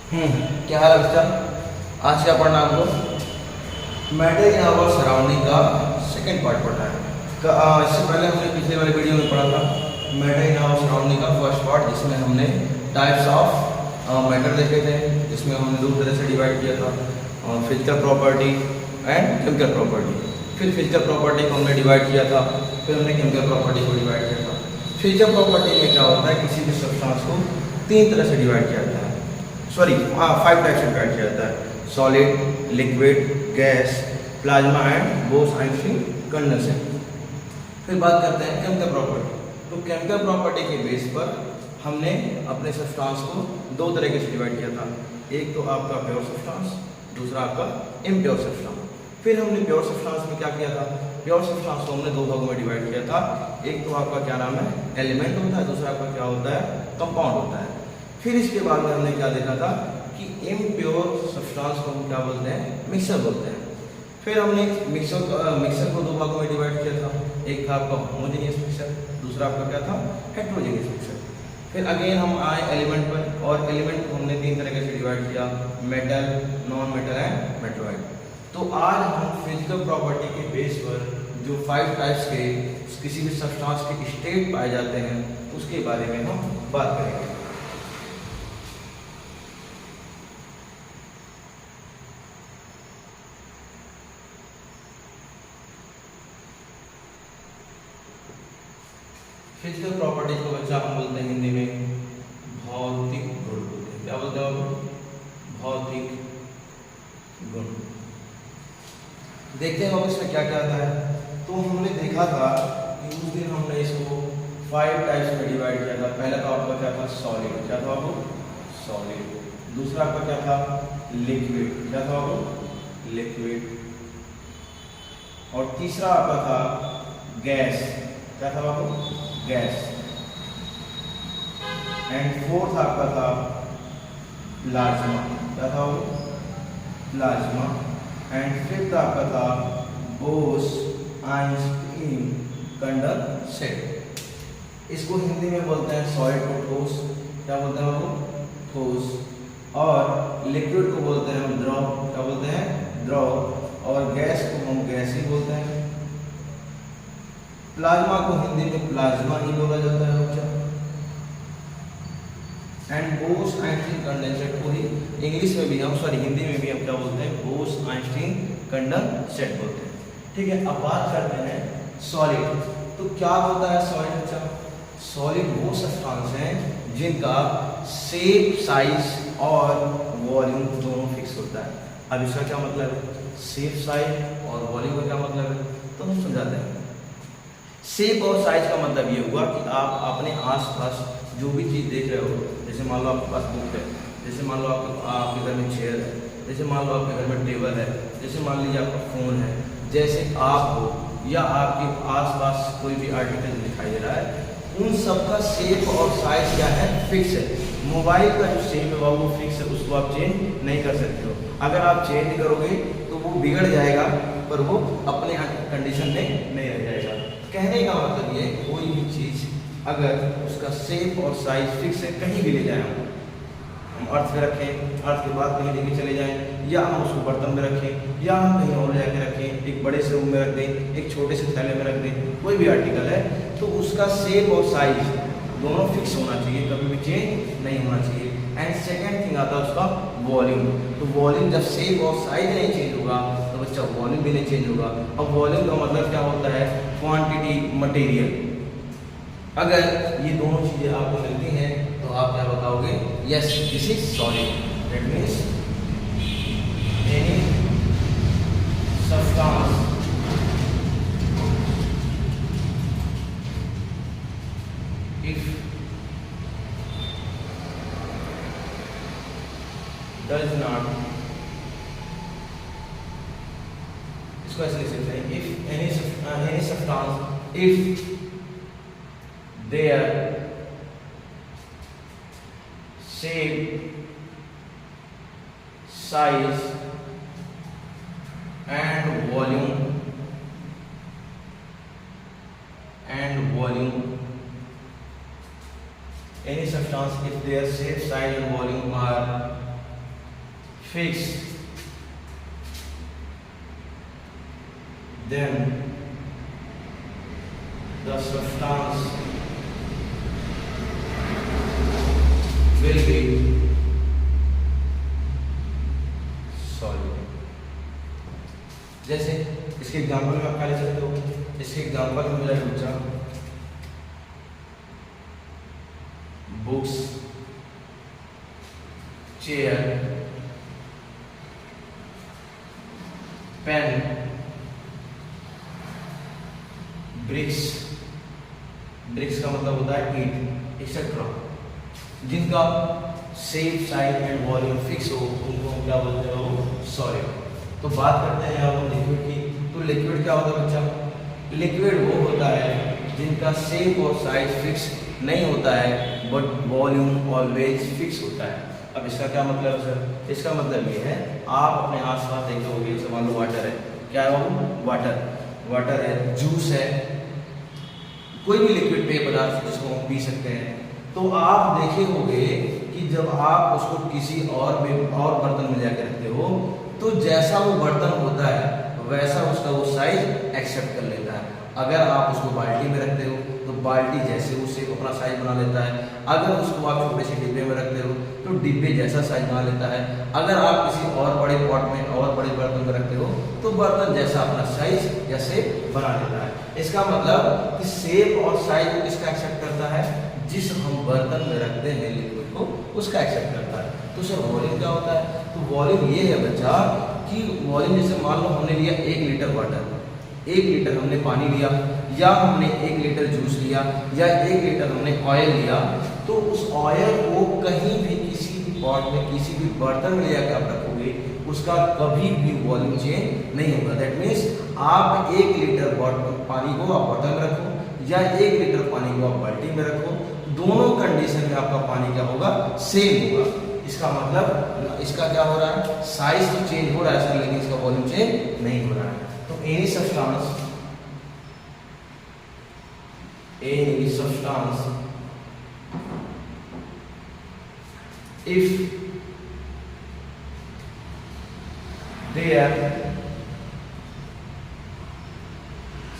क्या हाल है बच्चा? आज क्या पढ़ना है आपको? मैटर इन आवर सराउंडिंग का सेकंड पार्ट पढ़ना है। इससे पहले हमने पिछले वाले वीडियो में पढ़ा था मैटर इन आवर सराउंडिंग का फर्स्ट पार्ट, जिसमें हमने टाइप्स ऑफ मैटर देखे थे, जिसमें हमने दो तरह से डिवाइड किया था, physical property and chemical property. फिर फिजिकल प्रॉपर्टी को हमने डिवाइड किया था, फिर हमने केमिकल प्रॉपर्टी को डिवाइड किया था। फिजिकल प्रॉपर्टी में क्या होता है, किसी भी सब्सटेंस को तीन तरह से डिवाइड किया जाता है, सॉरी 5 टाइप से डिवाइड किया जाता है: solid, liquid, gas, plasma and Bose-Einstein condensate. फिर बात करते हैं केमिकल प्रॉपर्टी। तो केमिकल प्रॉपर्टी के बेस पर हमने अपने सब्सटेंस को दो तरीके से डिवाइड किया था। एक तो आपका प्योर सब्सटेंस, दूसरा आपका इम्प्योर सब्सटेंस। फिर हमने प्योर सब्सटेंस में क्या किया था, प्योर सब्सटेंस को हमने दो भागों में डिवाइड किया था। एक तो आपका क्या नाम है, एलिमेंट होता है, दूसरा आपका क्या होता है, कंपाउंड होता है। फिर इसके बाद में हमने क्या देखा था कि इम्प्योर सब्सटेंस को हम क्या बोलते हैं, मिक्सर बोलते हैं। फिर हमने मिक्सर को दो भागों में डिवाइड किया था। एक था आपका होमोजेनियस मिक्सर, दूसरा आपका क्या था, हेटेरोजेनियस मिक्सर। फिर अगेन हम आए एलिमेंट पर, और एलिमेंट को हमने तीन तरीके से डिवाइड किया: metal, non metal and metalloid. तो आज हम फिजिकल प्रॉपर्टी के बेस पर जो 5 टाइप्स के किसी भी सब्सटेंस के स्टेट पाए जाते हैं उसके बारे में हम बात करेंगे। फिजिकल प्रॉपर्टी को बच्चा हम बोलते हैं हिंदी में भौतिक गुण बोलते हैं। क्या बोलते हैं? भौतिक गुण। देखते हैं अब इसमें क्या क्या आता है। तो हमने देखा था कि उस दिन हमने इसको 5 टाइप्स में डिवाइड किया था। पहला तो आपका क्या था, सॉलिड। क्या था आपको? सॉलिड। दूसरा आपका क्या था, लिक्विड। क्या था आपको? लिक्विड। और तीसरा आपका था गैस। क्या था आपको? गैस। एंड फोर्थ आपका था प्लाज्मा। क्या था वो? प्लाज्मा। एंड फिफ्थ आपका था बोस-आइंस्टीन कंडेंसेट। इसको हिंदी में बोलते हैं सॉलिड को ठोस। क्या बोलते हैं वो? ठोस। और लिक्विड को बोलते हैं हम द्रव। क्या बोलते हैं? द्रव। और गैस को हम गैस ही बोलते हैं। प्लाज्मा को हिंदी में प्लाज्मा ही बोला जाता है बच्चा। एंड बोस-आइंस्टीन कंडेंसेट को ही इंग्लिश में भी हम, सॉरी हिंदी में भी हम क्या बोलते हैं, बोस-आइंस्टीन कंडेंसेट बोलते हैं। ठीक है, अब बात करते हैं सॉलिड। तो क्या होता है सॉलिड बच्चा? सॉलिड वो सब्सटेंस हैं जिनका शेप, साइज और वॉल्यूम दोनों फिक्स होता है। अब इसका क्या मतलब है, शेप, साइज और वॉल्यूम का क्या मतलब है, तो हम समझाते हैं। शेप और साइज का मतलब ये हुआ कि आप अपने आसपास जो भी चीज़ देख रहे हो, जैसे मान लो आपके पास बुक है, जैसे मान लो आपके घर में चेयर है, जैसे मान लो आपके घर में टेबल है, जैसे मान लीजिए आपका फ़ोन है, जैसे आप हो या आपके आसपास कोई भी आर्टिकल दिखाई दे रहा है, उन सब का शेप और साइज क्या है, फिक्स है। मोबाइल का जो शेप है वो फिक्स है, उसको आप चेंज नहीं कर सकते हो। अगर आप चेंज करोगे तो वो बिगड़ जाएगा, पर वो अपने कंडीशन में नहीं रह जाएगा। कहने का मतलब ये, कोई भी चीज़ अगर उसका शेप और साइज फिक्स है, कहीं भी ले जाएं हम अर्थ में रखें, अर्थ के बाद कहीं लेके चले जाएं, या हम उसको बर्तन में रखें, या हम कहीं और ले जाके रखें, एक बड़े से रूम में रख दें, एक छोटे से थैले में रख दें, कोई भी आर्टिकल है, तो उसका शेप और साइज दोनों फिक्स होना चाहिए, कभी भी चेंज नहीं होना चाहिए। एंड सेकेंड थिंग आता है उसका वॉल्यूम। तो वॉल्यूम जब शेप और साइज नहीं चेंज होगा तो बच्चा वॉल्यूम भी नहीं चेंज होगा। और वॉल्यूम का मतलब क्या होता है, क्वांटिटी, मटेरियल। अगर ये दोनों चीज़ें आपको मिलती हैं तो आप क्या बताओगे, yes this is solid. That means any substance if does not, इसको ऐसे लिख सकते हैं, if any substance if their shape, size and volume any substance if their shape, size and volume are fix, then the substance will be solid. जैसे इसके example में आप क्या ले सकते हो, इसके एग्जाम्पल में मेरा पूछा books, chair, pen, bricks, bricks का मतलब होता है ईंट, एक्सेट्रा, जिनका shape, size and volume fix हो उनको हम क्या बोलते हो, सॉलिड। तो बात करते हैं अब हम लिक्विड की। तो लिक्विड क्या होता है बच्चा? लिक्विड वो होता है जिनका शेप और साइज फिक्स नहीं होता है बट वॉल्यूम ऑलवेज फिक्स होता है। अब इसका क्या मतलब है सर? इसका मतलब ये है, आप अपने आसपास देखे होंगे, जैसे मान लो वाटर है, क्या है वो? वाटर, वाटर है, जूस है, कोई भी लिक्विड पेय पदार्थ जिसको हम पी सकते हैं। तो आप देखे होंगे कि जब आप उसको किसी और बर्तन में जाकर रखते हो तो जैसा वो बर्तन होता है वैसा उसका वो साइज एक्सेप्ट कर लेता है। अगर आप उसको बाल्टी में रखते हो तो बाल्टी जैसे उसे अपना साइज बना लेता है। अगर उसको आप छोटे से डिब्बे में रखते हो तो डिब्बे जैसा साइज बना लेता है। अगर आप किसी और बड़े पॉट में और बड़े बर्तन में रखते हो तो बर्तन जैसा अपना साइज या शेप बना लेता है। इसका मतलब कि शेप और साइज को किसका एक्सेप्ट करता है? जिस हम बर्तन में रखते हैं लिक्विड को, उसका एक्सेप्ट करता है। तो सर वॉल्यूम क्या होता है? तो वॉल्यूम ये है बच्चा कि वॉल्यूम जैसे मान लो हमने लिया 1 लीटर वाटर, 1 लीटर हमने पानी लिया, या हमने 1 लीटर जूस लिया, या 1 लीटर हमने ऑयल लिया, तो उस ऑयल को कहीं भी किसी भी पॉट में किसी भी बर्तन में ले जाकर आप रखोगे उसका कभी भी वॉल्यूम चेंज नहीं होगा। दैट मीन्स आप 1 लीटर पानी को आप बॉटल में रखो या 1 लीटर पानी को आप बाल्टी में रखो, दोनों कंडीशन में आपका पानी क्या होगा? सेम होगा। इसका मतलब इसका क्या हो रहा है? साइज तो चेंज हो रहा है सर, लेकिन इसका वॉल्यूम चेंज नहीं हो रहा है। तो any substance if their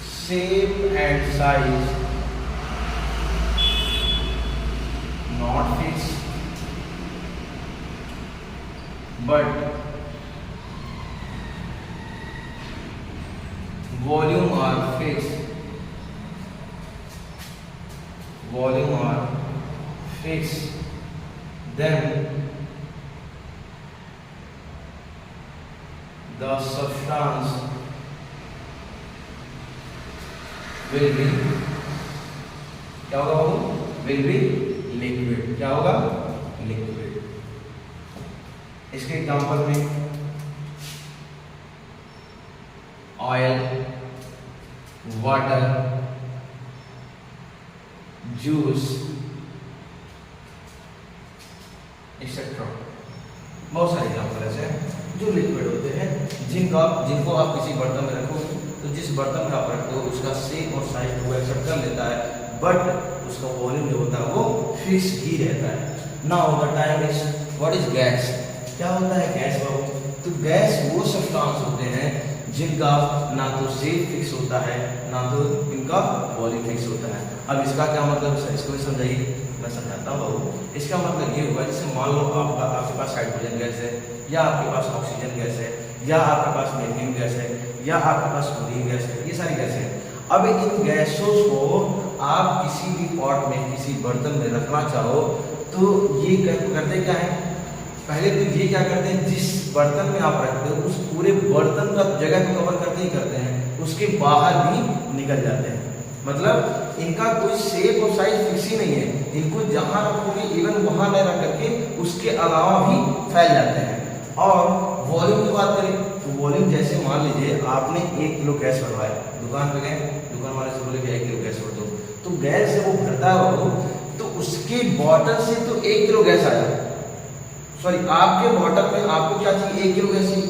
shape and size not fixed but volume are fixed, then the substance will be क्या होगा? वो will be liquid। क्या होगा? लिक्विड। इसके एग्जांपल में ऑयल, वाटर, जूस एक्सेट्रा, बहुत सारे एग्जाम्पल ऐसे हैं जो लिक्विड होते हैं जिनको आप किसी बर्तन में रखोगे तो जिस बर्तन में आप रखते हो उसका शेप और साइज वो एक्सेप्ट कर लेता है बट उसका वॉल्यूम जो होता है वो फिक्स ही रहता है। Now the time is what is gas? क्या होता है गैस बाबू? तो गैस वो सब्सटेंस होते हैं जिनका ना तो शेप फिक्स होता है ना तो इनका वॉल्यूम फिक्स होता है। अब इसका क्या मतलब है? इसको भी समझाइए, मैं समझाता हूँ बाबू। इसका मतलब ये हुआ जैसे मान लो आपके पास हाइड्रोजन गैस है, या आपके पास ऑक्सीजन गैस है, या आपके पास मीथेन गैस है, या आपके पास क्लोरीन गैस है, ये सारी गैसें हैं। अब इन गैसों को आप किसी भी पॉट में किसी बर्तन में रखना चाहो तो ये करते क्या है? पहले तो ये क्या करते हैं, जिस बर्तन में आप रखते हो उस पूरे बर्तन का जगह को कवर करते ही करते हैं, उसके बाहर भी निकल जाते हैं। मतलब इनका कोई शेप और साइज फिक्स ही नहीं है, इनको जहां रखोगे इवन वहां न रख करके उसके अलावा भी फैल जाते हैं। और वॉल्यूम की बात करें तो वॉल्यूम जैसे मान लीजिए आपने 1 किलो गैस भरवाया, दुकान पे गए, दुकान वाले से बोले कि 1 किलो गैस भर दो, तो गैस जब वो भरता है वो तो उसके बॉटल से तो 1 किलो गैस आया, सॉरी आपके बॉटल में आपको क्या चाहिए? 1 किलो गैस चाहिए,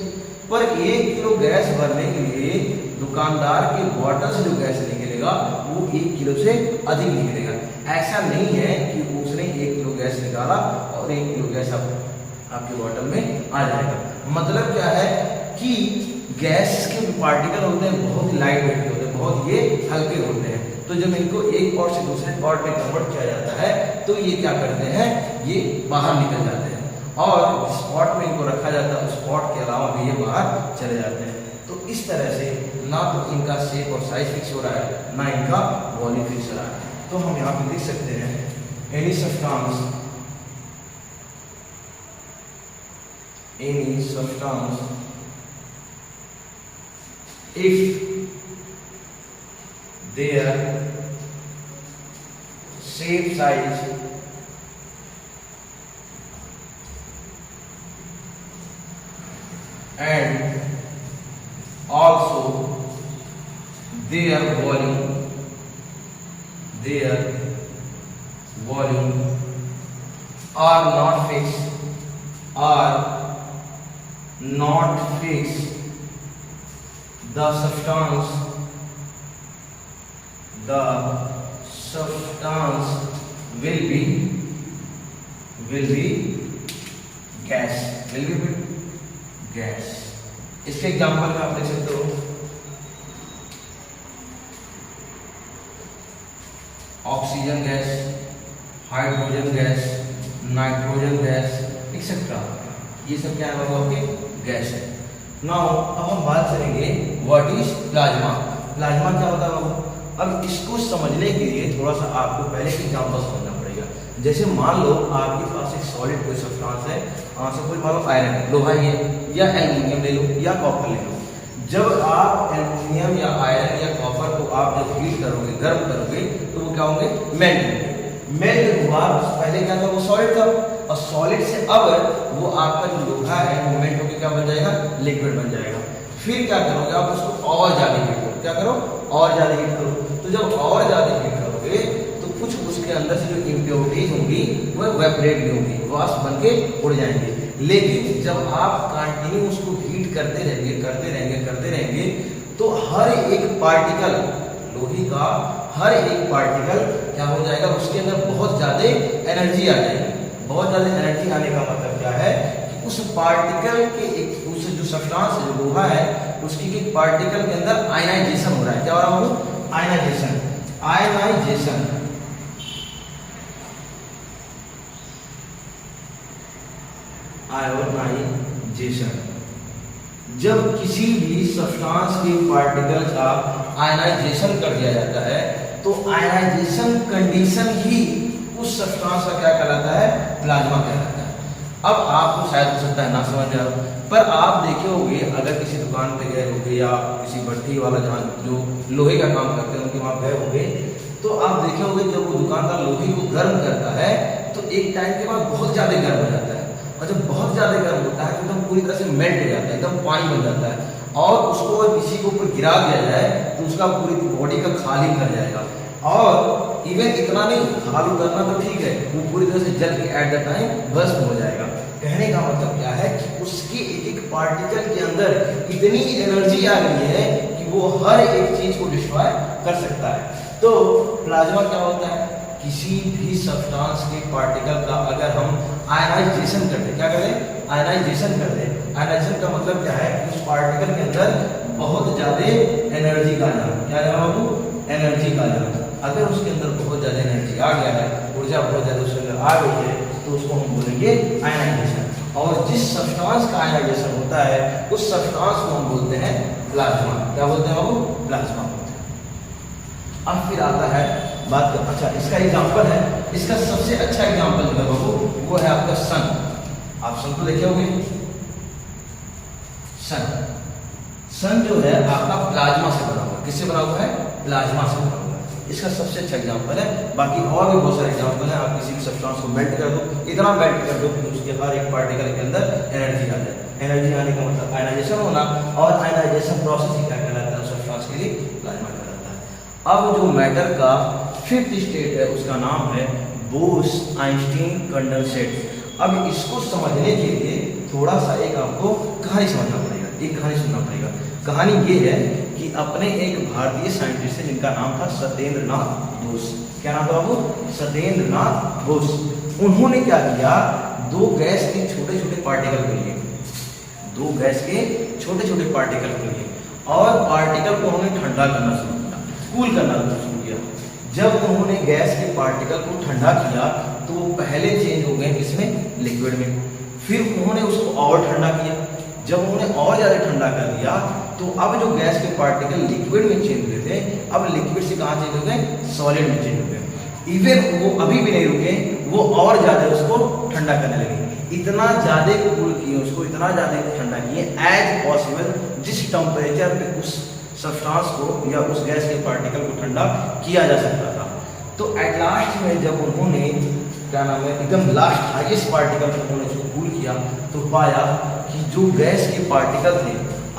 पर 1 किलो गैस भरने के लिए दुकानदार के बॉटल से जो गैस निकलेगा वो 1 किलो से अधिक निकलेगा। ऐसा नहीं है कि उसने 1 किलो गैस निकाला और 1 किलो गैस अब आपके बॉटल में आ जाएगा। मतलब क्या है कि गैस के पार्टिकल होते हैं बहुत लाइट वेट होते हैं, बहुत ये हल्के होते हैं। तो जब इनको एक पॉट से दूसरे पॉट में कन्वर्ट किया जाता है तो ये क्या करते हैं, ये बाहर निकल जाते हैं और जिस पॉट में इनको रखा जाता है उस पॉट के अलावा भी ये बाहर चले जाते हैं। तो इस तरह से ना तो इनका शेप और साइज फिक्स हो रहा है, ना इनका वॉल्यूम फिक्स हो रहा है। तो हम यहाँ पे लिख सकते हैं any substance if their shape, size and also their volume are not fixed, the substance will be gas। इसके एग्जांपल में आप देख सकते हो oxygen gas, hydrogen gas, nitrogen gas etcetera, ये सब क्या है आपके गैस है। नाउ अब हम बात करेंगे व्हाट इज प्लाज्मा। प्लाज्मा क्या होता है बाबू? अब इसको समझने के लिए थोड़ा सा आपको पहले एग्जांपल समझना पड़ेगा। जैसे मान लो आपके पास एक सॉलिड कोई सब्सटेंस है, सपोज मान लो आयरन लोहा है, या एल्युमिनियम ले लो या कॉपर ले लो। जब आप एल्युमिनियम या आयरन या कॉपर को आप जब हीट करोगे, गर्म करोगे, तो वो क्या होंगे, मेल्ट होंगे। मेल्ट हुआ, पहले क्या था, वो सॉलिड था, और सॉलिड से अब वो आपका जो लोहा है वो मेल्ट होकर क्या बन जाएगा, लिक्विड बन जाएगा। फिर क्या करोगे आप, उसको और ज्यादा हीट करो, क्या करो, और ज्यादा हीट करो। तो जब और ज्यादा हीट करोगे तो कुछ उसके अंदर से जो इम्प्योरिटीज होंगी वो वेपरेट भी होंगी, वाष्प बन के उड़ जाएंगे। लेकिन जब आप कंटिन्यू उसको हीट करते रहेंगे तो हर एक पार्टिकल, लोहे का हर एक पार्टिकल क्या हो जाएगा, उसके अंदर बहुत ज्यादा एनर्जी आ जाएगी। बहुत ज्यादा एनर्जी आने का मतलब क्या है कि उस पार्टिकल के एक, उस जो सब्सटेंस जो लोहा है उसकी एक पार्टिकल के अंदर आयनाइजेशन हो रहा है। क्या हो रहा है, आयनाइजेशन। जब किसी भी सब्सटेंस के पार्टिकल का आयनाइजेशन कर दिया जाता है तो आयनाइजेशन कंडीशन ही उस सब्सटेंस का क्या कहलाता है, प्लाज्मा कहलाता है। अब आपको शायद हो सकता है ना समझ आओ, पर आप देखे होंगे अगर किसी दुकान पे गए होंगे या किसी भट्टी वाला जहाँ जो लोहे का काम करते हैं उनके वहां गए होंगे, तो आप देखे होंगे जब वो दुकानदार लोहे को गर्म करता है तो एक टाइम के बाद बहुत ज्यादा गर्म हो जाता है, और जब बहुत ज्यादा गर्म होता है तो एकदम पूरी तरह से मेल्ट हो जाता है, एकदम पानी बन जाता है। और उसको अगर किसी के ऊपर गिरा दिया जाए तो उसका पूरी बॉडी का खाली कर जाएगा। और इवन इतना नहीं, खाली करना तो ठीक है, वो पूरी तरह से जल के एट द टाइम भस्म हो जाएगा। कहने का मतलब क्या है कि उसके एक एक पार्टिकल के अंदर इतनी एनर्जी आ गई है कि वो हर एक चीज को डिस्ट्रॉय कर सकता है। तो प्लाज्मा क्या होता है, किसी भी सब्सटेंस के पार्टिकल का अगर हम आयनाइजेशन कर दें, क्या करें, आयनाइजेशन कर दें। आयनाइजेशन का मतलब क्या है, उस पार्टिकल के अंदर बहुत ज्यादा एनर्जी का जाना, क्या है बाबू, एनर्जी का जाना। अगर उसके अंदर बहुत ज्यादा एनर्जी आ गया है, ऊर्जा बहुत ज्यादा उसके अंदर आ गई है, तो उसको हम बोलेंगे आयनाइजेशन। और जिस सब्सटेंस का आयनाइजेशन होता है उस सब्सटेंस को हम बोलते हैं प्लाज्मा। क्या बोलते हैं बाबू, प्लाज्मा बोलते हैं। अब फिर आता है बात कर, अच्छा इसका एग्जांपल है, इसका सबसे अच्छा एग्जांपल जो है बाबू वो है आपका सन। आप सन को देखे होंगे, सन जो है आपका प्लाज्मा से बना हुआ है। किससे बना हुआ है, प्लाज्मा से बना हुआ है। इसका सबसे अच्छा एग्जांपल है, बाकी और भी बहुत सारे एग्जांपल हैं। आप किसी भी सब्सटेंस को मेल्ट कर दो, इतना मेल्ट कर दो कि उसके हर एक पार्टिकल के अंदर एनर्जी आ जाए। एनर्जी आने का मतलब आयनाइजेशन होना, और आयनाइजेशन प्रोसेस ही क्या कहलाता है, सब्सटेंस के लिए प्लाज्मा कहलाता है। अब जो मैटर का फिफ्थ स्टेट है उसका नाम है बोस-आइंस्टीन कंडेंसेट। अब इसको समझने के लिए थोड़ा सा एक आपको कहानी समझना पड़ेगा, एक कहानी सुनना पड़ेगा। कहानी ये है कि अपने एक भारतीय साइंटिस्ट है जिनका नाम था सत्येंद्र नाथ बोस। क्या नाम था बाबू, सत्येंद्र नाथ बोस। उन्होंने क्या किया, दो गैस के छोटे छोटे छोटे पार्टिकल को लिए, 2 गैस के छोटे छोटे पार्टिकल को लिए और पार्टिकल को उन्होंने ठंडा करना शुरू किया, कूल करना शुरू किया। जब उन्होंने गैस के पार्टिकल को ठंडा किया तो वो पहले चेंज हो गए इसमें लिक्विड में, फिर उन्होंने उसको और ठंडा किया। जब उन्होंने और ज़्यादा ठंडा कर दिया तो अब जो गैस के पार्टिकल लिक्विड में चेंज हुए थे, अब लिक्विड से कहाँ चेंज हो गए, सॉलिड में चेंज हो गए। इवन वो अभी भी नहीं रुके, वो और ज़्यादा उसको ठंडा करने लगे, इतना ज़्यादा कूल किए उसको, इतना ज़्यादा ठंडा किए एज पॉसिबल, जिस टेम्परेचर पे उस सब्सटेंस को या उस गैस के पार्टिकल को ठंडा किया जा सकता था। तो एट लास्ट में जब उन्होंने क्या नाम है एकदम लास्ट हाईएस्ट पार्टिकल को उन्होंने जो कूल किया तो पाया कि जो गैस के पार्टिकल थे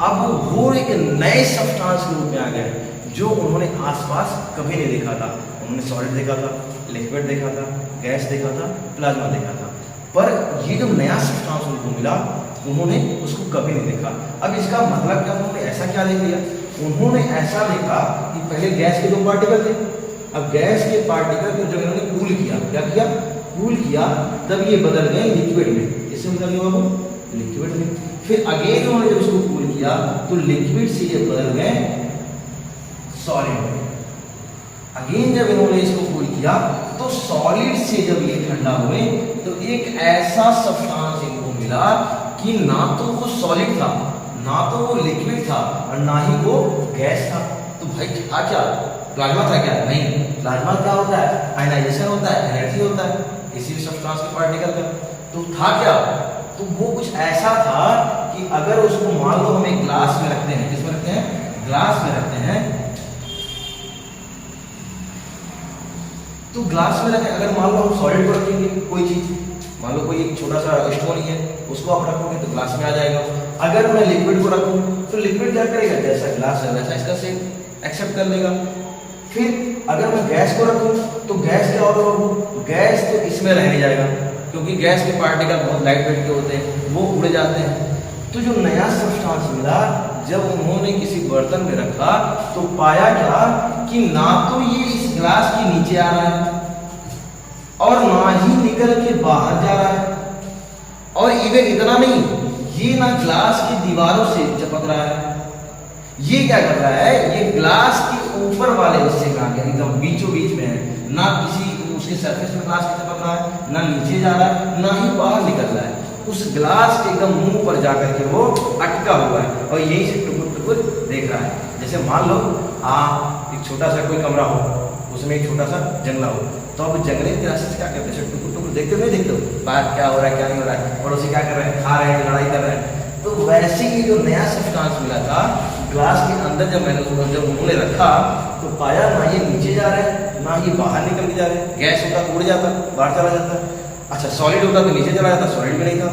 अब वो एक नए सब्सटेंस के रूप में आ गए जो उन्होंने आसपास कभी नहीं देखा था। उन्होंने सॉलिड देखा था, लिक्विड देखा था, गैस देखा था, प्लाज्मा देखा था, पर ये जो नया सब्सटेंस उनको मिला उन्होंने उसको कभी नहीं देखा। अब इसका मतलब क्या, उन्होंने ऐसा क्या देख लिया, उन्होंने ऐसा देखा कि पहले गैस के 2 पार्टिकल थे, अब गैस के पार्टिकल को जब इन्होंने कूल किया, क्या किया, कूल किया, तब ये बदल गए लिक्विड में। इससे बदल गया वो लिक्विड में, फिर अगेन उन्होंने जब उसको कूल किया तो लिक्विड से ये बदल गए सॉलिड में। अगेन जब इन्होंने इसको कूल किया तो सॉलिड से जब ये ठंडा हुए तो एक ऐसा सब्सटेंस इनको मिला कि ना तो वो सॉलिड था, ना तो वो लिक्विड था और ना ही वो गैस था। तो भाई था क्या, प्लाज्मा था क्या? नहीं। प्लाज्मा क्या होता है, आयनाइजेशन होता है, एनर्जी होता है किसी भी सब्सटेंस के पार्टिकल का। तो था क्या, तो वो कुछ ऐसा था कि अगर उसको मान लो हम एक ग्लास में रखते हैं, किसमें रखते हैं, ग्लास में रखते हैं, तो ग्लास में रखें, अगर मान लो हम सॉलिड को रखेंगे कोई चीज, मान लो कोई एक छोटा सा स्टोन ही है, उसको आप रखोगे तो ग्लास में आ जाएगा। अगर मैं लिक्विड को रखूं तो लिक्विड क्या करेगा, जैसा ग्लास है वैसा इसका शेप एक्सेप्ट कर लेगा। फिर अगर मैं गैस को रखूं तो गैस क्या होगा, गैस तो इसमें रहने जाएगा क्योंकि गैस के पार्टिकल बहुत लाइट वेट के होते हैं, वो उड़ जाते हैं। तो जो नया सब्सटेंस मिला जब उन्होंने किसी बर्तन में रखा तो पाया क्या कि ना तो ये इस ग्लास के नीचे आ रहा है और ना ही निकल के बाहर जा रहा है, और इवन इतना नहीं, ये ना ग्लास की दीवारों से चिपक रहा है, ये क्या कर रहा है, ये ग्लास के ऊपर वाले हिस्से में आ गया, एकदम बीचों बीच में है, ना किसी उसके सरफेस में ग्लास की चिपक रहा है, ना नीचे जा रहा है, ना ही बाहर निकल रहा है, उस ग्लास के एकदम मुंह पर जाकर के वो अटका हुआ है और यहीं से टुकुर टुकुर देख रहा है। जैसे मान लो एक छोटा सा कोई कमरा हो, उसमें एक छोटा सा जंगला हो, तो अब जंगले की रास्ते से क्या करते हैं, टुकुर टुकुर देखते हो, नहीं देखते हो बाहर क्या हो रहा है क्या नहीं हो रहा है, पड़ोसी क्या कर रहे हैं, खा रहे हैं, लड़ाई कर रहे हैं। तो वैसे ही जो नया सब्सटेंस मिला था ग्लास के अंदर, जब उन्होंने रखा तो पाया ना ये नीचे जा रहा है ना ये बाहर निकल के जा रहा है। गैस होता तो उड़ जाता, बाहर चला जाता, अच्छा सॉलिड होता तो नीचे चला जाता, सॉलिड भी नहीं था,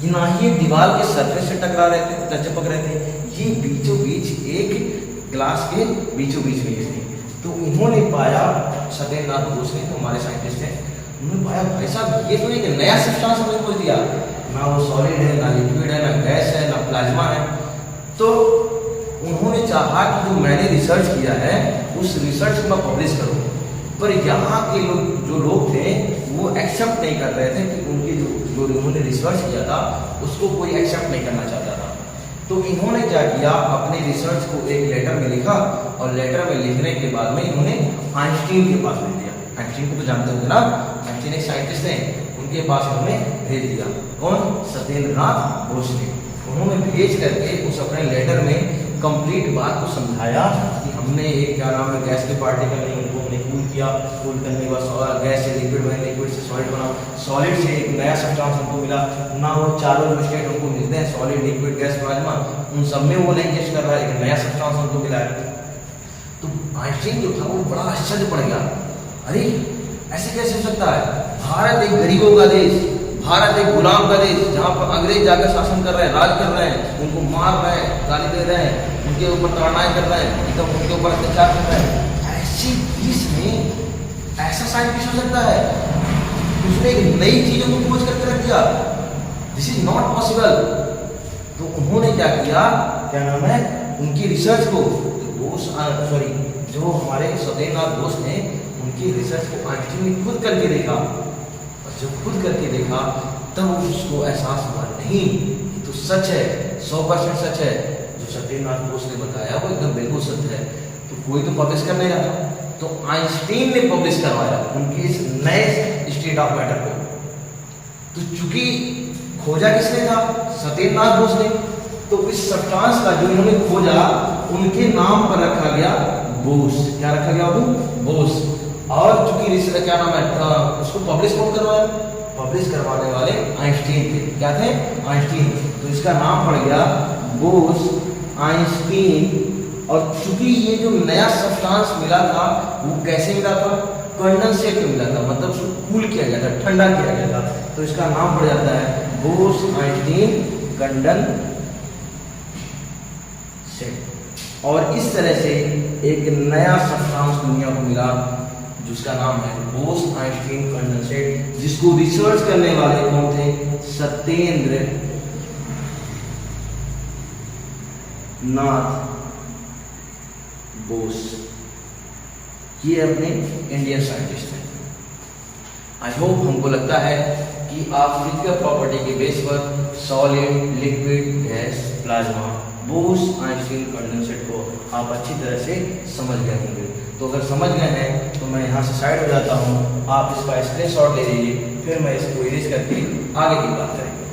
ये ना ही दीवार के सरफेस से टकरा रहे थे, चिपक रहे थे, ये बीचों बीच एक ग्लास के बीचों बीच में थे। तो इन्होंने पाया, सत्येंद्रनाथ बोस ने, तो हमारे साइंटिस्ट हैं, उन्होंने पाया भाई साहब ये तो एक नया सब्सटेंस हमने खोज दिया, ना वो सॉलिड है, ना लिक्विड है, ना गैस है, ना प्लाज्मा है। तो उन्होंने चाहा कि जो मैंने रिसर्च किया है उस रिसर्च को मैं पब्लिश करूँ, पर यहाँ के जो लोग थे वो एक्सेप्ट नहीं कर रहे थे कि उनके जो उन्होंने रिसर्च किया था उसको कोई एक्सेप्ट नहीं करना चाहता था। तो इन्होंने क्या किया, अपने रिसर्च को एक लेटर में लिखा और लेटर में लिखने के बाद में इन्होंने आइंस्टीन के पास भेज दिया। आइंस्टीन को तो जानते होंगे ना, आइंस्टीन एक साइंटिस्ट हैं, उनके पास उन्होंने भेज दिया। कौन, सत्येंद्रनाथ बोस ने। उन्होंने भेज करके उस अपने लेटर में कंप्लीट बात को समझाया कि हमने एक क्या नाम है गैस के पार्टिकल नहीं, उनको हमने कूल किया, कूल करने के बाद गैस से लिक्विड बना, लिक्विड से सॉलिड बना, सॉलिड से एक नया सब्सटेंस हमको मिला, ना वो चारों जो स्टेट हमको मिलते हैं सॉलिड, लिक्विड, गैस, प्लाज्मा, उन सब में वो नहीं गेस्ट कर रहा है, एक नया सब्सटेंस हमको मिला है। तो आइंस्टीन जो था वो बड़ा आश्चर्य पड़ गया, अरे ऐसे कैसे हो सकता है, भारत एक गरीबों का देश, भारत एक गुलाम का देश, जहाँ पर अंग्रेज जाकर शासन कर रहे हैं, राज कर रहे हैं, उनको मार रहे हैं, गाली दे रहे हैं, उनके ऊपर ताड़नाएं कर रहे हैं, एकदम उनके ऊपर अत्याचार कर रहे हैं, ऐसी देश में ऐसा साइंटिस्ट हो सकता है, उसने एक नई चीजों को खोज करके रख दिया, दिस इज नॉट पॉसिबल। तो उन्होंने क्या किया, क्या नाम है, उनकी रिसर्च को बोस, सॉरी जो हमारे सत्येंद्रनाथ बोस ने उनकी रिसर्च को आइंस्टीन ने खुद करके देखा, जब खुद करके देखा तब उसको एहसास हुआ नहीं ये तो सच है, 100% सच है, जो सत्येंद्रनाथ बोस ने बताया वो एकदम बिल्कुल सत्य है। तो कोई तो पब्लिश कर नहीं रहा, तो आइंस्टीन ने पब्लिश करवाया उनके इस नए स्टेट ऑफ मैटर को। तो चूंकि खोजा किसने था, सत्येंद्रनाथ बोस ने, तो इस सब्सटेंस का जो इन्होंने खोजा उनके नाम पर रखा गया बोस। क्या रखा गया वो, बोस। और चूंकि क्या नाम है, उसको पब्लिश कौन करवाया, पब्लिश करवाने वाले आइंस्टीन थे। क्या थे, आइंस्टीन। तो इसका नाम पड़ गया बोस आइंस्टीन। और चूंकि ये जो नया सब्सटेंस मिला था वो कैसे मिला था, कंडेंसेट में मिला था, मतलब उसको कूल किया गया था, ठंडा किया गया था, तो इसका नाम पड़ जाता है बोस आइंस्टीन कंडेंसेट। और इस तरह से एक नया सब्सटेंस दुनिया को मिला जिसका नाम है बोस आइंस्टीन कंडेंसेट, जिसको रिसर्च करने वाले कौन थे, सत्येंद्र नाथ बोस। ये अपने इंडियन साइंटिस्ट हैं। आई होप हमको लगता है कि आप फिजिकल प्रॉपर्टी के बेस पर solid, liquid, gas, plasma, Bose Einstein condensate को आप अच्छी तरह से समझ गए होंगे। तो अगर समझ गए हैं तो मैं यहाँ से साइड हो जाता हूँ, आप इसका स्क्रीनशॉट ले लीजिए, फिर मैं इसको इरेज करके आगे की बात करेंगे।